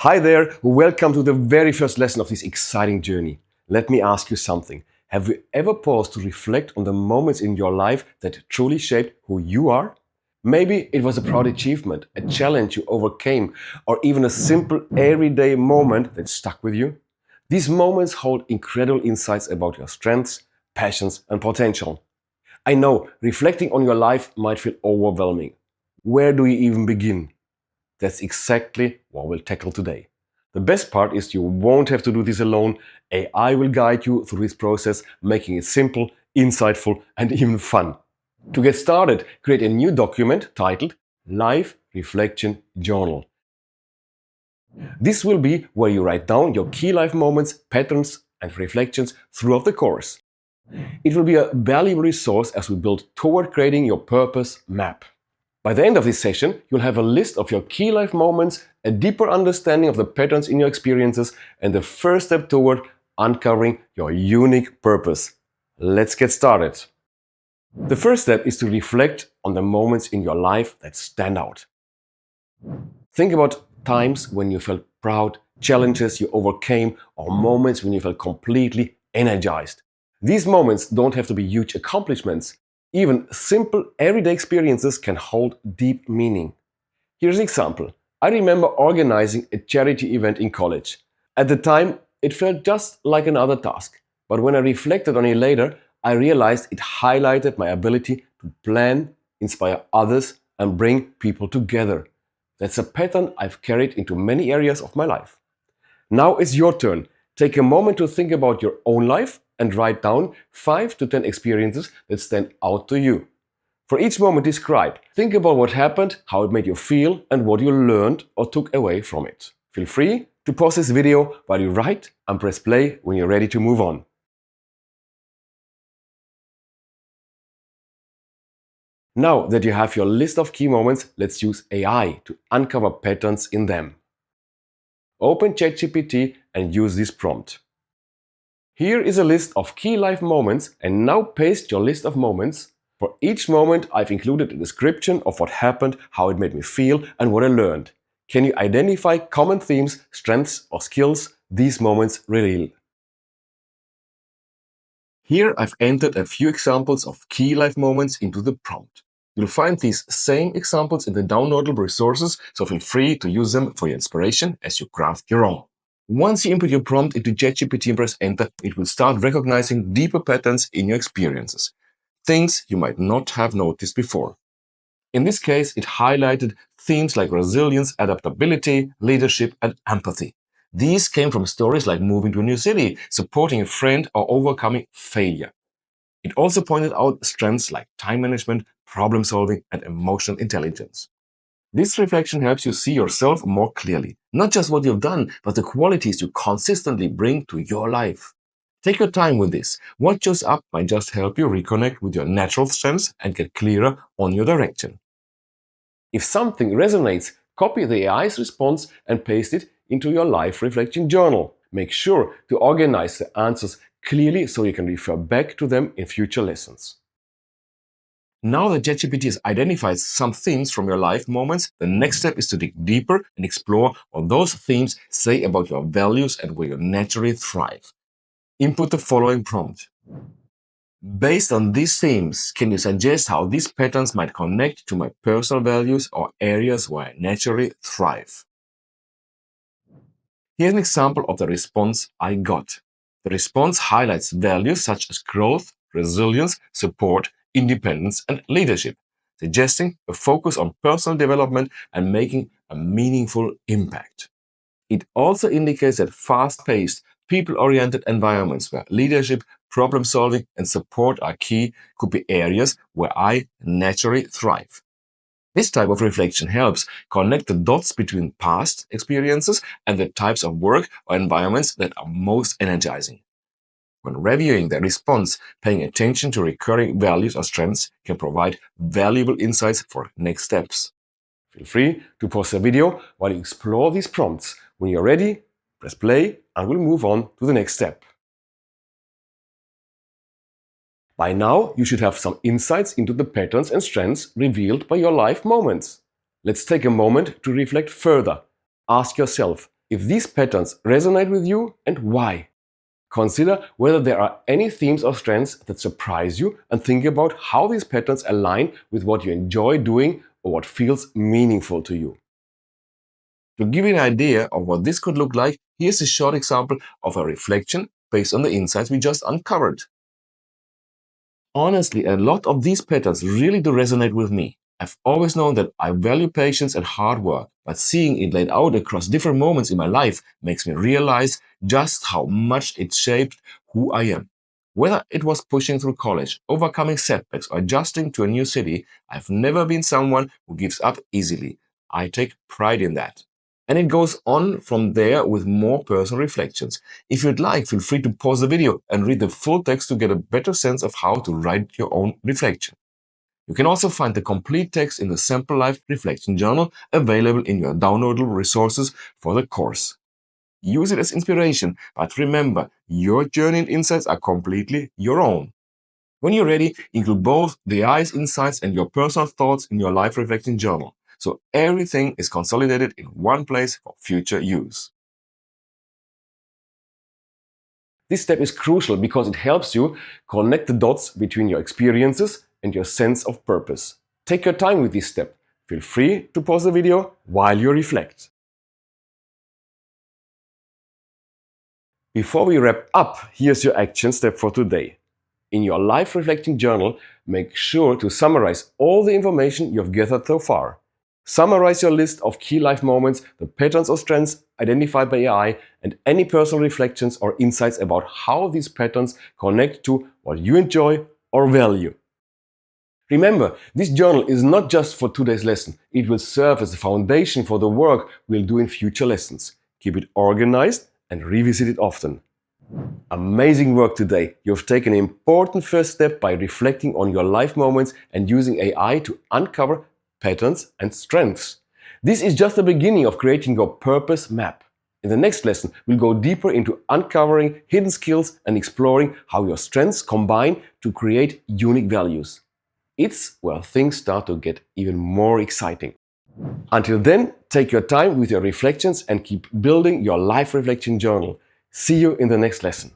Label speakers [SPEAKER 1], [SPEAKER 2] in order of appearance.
[SPEAKER 1] Hi there, welcome to the very first lesson of this exciting journey. Let me ask you something. Have you ever paused to reflect on the moments in your life that truly shaped who you are? Maybe it was a proud achievement, a challenge you overcame, or even a simple everyday moment that stuck with you. These moments hold incredible insights about your strengths, passions, and potential. I know reflecting on your life might feel overwhelming. Where do you even begin? That's exactly what we'll tackle today. The best part is you won't have to do this alone. AI will guide you through this process, making it simple, insightful, and even fun. To get started, create a new document titled Life Reflection Journal. This will be where you write down your key life moments, patterns, and reflections throughout the course. It will be a valuable resource as we build toward creating your purpose map. By the end of this session, you'll have a list of your key life moments, a deeper understanding of the patterns in your experiences, and the first step toward uncovering your unique purpose. Let's get started. The first step is to reflect on the moments in your life that stand out. Think about times when you felt proud, challenges you overcame, or moments when you felt completely energized. These moments don't have to be huge accomplishments. Even simple everyday experiences can hold deep meaning. Here's an example. I remember organizing a charity event in college. At the time, it felt just like another task. But when I reflected on it later, I realized it highlighted my ability to plan, inspire others, and bring people together. That's a pattern I've carried into many areas of my life. Now it's your turn. Take a moment to think about your own life and write down 5 to 10 experiences that stand out to you. For each moment described, think about what happened, how it made you feel, and what you learned or took away from it. Feel free to pause this video while you write and press play when you're ready to move on. Now that you have your list of key moments, let's use AI to uncover patterns in them. Open ChatGPT and use this prompt. Here is a list of key life moments, and now paste your list of moments. For each moment, I've included a description of what happened, how it made me feel, and what I learned. Can you identify common themes, strengths, or skills these moments reveal? Here I've entered a few examples of key life moments into the prompt. You'll find these same examples in the downloadable resources, so feel free to use them for your inspiration as you craft your own. Once you input your prompt into ChatGPT and press enter, it will start recognizing deeper patterns in your experiences, things you might not have noticed before. In this case, it highlighted themes like resilience, adaptability, leadership, and empathy. These came from stories like moving to a new city, supporting a friend, or overcoming failure. It also pointed out strengths like time management, problem solving, and emotional intelligence. This reflection helps you see yourself more clearly, not just what you've done, but the qualities you consistently bring to your life. Take your time with this. What shows up might just help you reconnect with your natural strengths and get clearer on your direction. If something resonates, copy the AI's response and paste it into your life reflection journal. Make sure to organize the answers clearly so you can refer back to them in future lessons. Now that ChatGPT has identified some themes from your life moments, the next step is to dig deeper and explore what those themes say about your values and where you naturally thrive. Input the following prompt. Based on these themes, can you suggest how these patterns might connect to my personal values or areas where I naturally thrive? Here's an example of the response I got. The response highlights values such as growth, resilience, support, independence, and leadership, suggesting a focus on personal development and making a meaningful impact. It also indicates that fast-paced, people-oriented environments where leadership, problem-solving, and support are key could be areas where I naturally thrive. This type of reflection helps connect the dots between past experiences and the types of work or environments that are most energizing. When reviewing the response, paying attention to recurring values or strengths can provide valuable insights for next steps. Feel free to pause the video while you explore these prompts. When you're ready, press play and we'll move on to the next step. By now, you should have some insights into the patterns and strengths revealed by your life moments. Let's take a moment to reflect further. Ask yourself, if these patterns resonate with you and why. Consider whether there are any themes or strengths that surprise you and think about how these patterns align with what you enjoy doing or what feels meaningful to you. To give you an idea of what this could look like, here's a short example of a reflection based on the insights we just uncovered. Honestly, a lot of these patterns really do resonate with me. I've always known that I value patience and hard work, but seeing it laid out across different moments in my life makes me realize just how much it shaped who I am. Whether it was pushing through college, overcoming setbacks, or adjusting to a new city, I've never been someone who gives up easily. I take pride in that. And it goes on from there with more personal reflections. If you'd like, feel free to pause the video and read the full text to get a better sense of how to write your own reflection. You can also find the complete text in the Sample Life Reflection Journal available in your downloadable resources for the course. Use it as inspiration, but remember, your journey and insights are completely your own. When you're ready, include both the AI's insights and your personal thoughts in your Life Reflection Journal, so everything is consolidated in one place for future use. This step is crucial because it helps you connect the dots between your experiences and your sense of purpose. Take your time with this step. Feel free to pause the video while you reflect. Before we wrap up, here's your action step for today. In your Life Reflecting Journal, make sure to summarize all the information you've gathered so far. Summarize your list of key life moments, the patterns or strengths identified by AI, and any personal reflections or insights about how these patterns connect to what you enjoy or value. Remember, this journal is not just for today's lesson. It will serve as a foundation for the work we'll do in future lessons. Keep it organized and revisit it often. Amazing work today. You've taken an important first step by reflecting on your life moments and using AI to uncover patterns and strengths. This is just the beginning of creating your purpose map. In the next lesson, we'll go deeper into uncovering hidden skills and exploring how your strengths combine to create unique values. It's where things start to get even more exciting. Until then, take your time with your reflections and keep building your Life Reflection Journal. See you in the next lesson.